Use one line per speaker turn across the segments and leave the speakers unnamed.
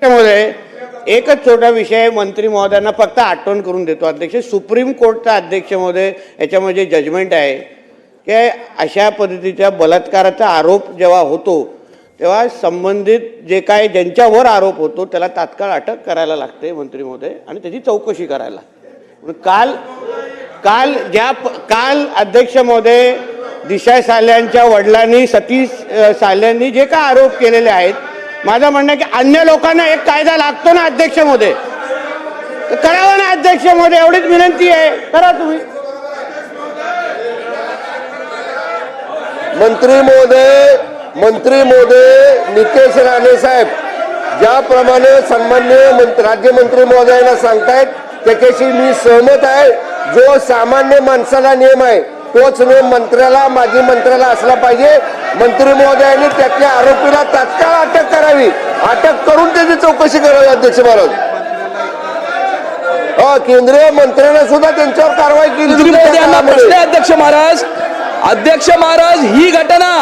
त्यामध्ये एकच छोटा विषय मंत्री महोदयांना फक्त आठवण करून देतो अध्यक्ष, सुप्रीम कोर्टचा अध्यक्ष महोदय याच्यामध्ये जजमेंट आहे की अशा पद्धतीच्या बलात्काराचा आरोप जेव्हा होतो तेव्हा संबंधित जे काय ज्यांच्यावर आरोप होतो त्याला तात्काळ अटक करायला लागते मंत्री महोदय आणि त्याची चौकशी करायला काल अध्यक्ष महोदय दिशा साल्यांच्या वडिलांनी सतीश साल्यांनी जे काय आरोप केलेले आहेत, माझं म्हणणं आहे की अन्य लोकांना एक कायदा लागतो ना अध्यक्ष महोदय, करावा ना अध्यक्ष महोदय, एवढीच विनंती आहे, करा तुम्ही.
मंत्री महोदय नितेश राणे साहेब ज्याप्रमाणे सन्माननीय राज्यमंत्री महोदयांना सांगतायत त्याच्याशी मी सहमत आहे. जो सामान्य माणसाला नियम आहे तोच नियम मंत्र्याला माजी मंत्र्याला असला पाहिजे. मंत्री महोदयांनी त्यातल्या आरोपीला तात्काळ अटक करावी, अटक करून त्याची चौकशी करावी. अध्यक्ष महाराज, केंद्रीय मंत्र्यांना सुद्धा त्यांच्यावर कारवाई केली.
अध्यक्ष महाराज ही घटना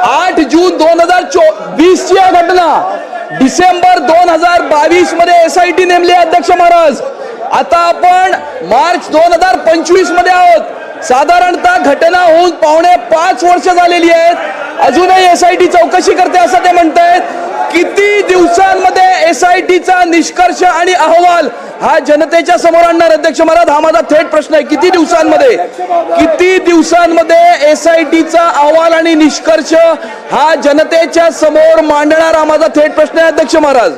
8 जून 2020 ची घटना डिसेंबर 2022 मध्ये SIT नेमली. अध्यक्ष महाराज, आता आपण मार्च 2025 मध्ये आहोत. साधारणतः घटना होऊन 5.5 वर्ष झालेली आहेत. अजूनही SIT चौकशी करते असं ते म्हणतायत. किती दिवसांमध्ये SITचा निष्कर्ष आणि अहवाल हा जनतेच्या समोर आणणार? अध्यक्ष महाराज, हा माझा थेट प्रश्न आहे. किती दिवसांमध्ये SITचा अहवाल आणि निष्कर्ष हा जनतेच्या समोर मांडणार? हा माझा थेट प्रश्न आहे. अध्यक्ष महाराज.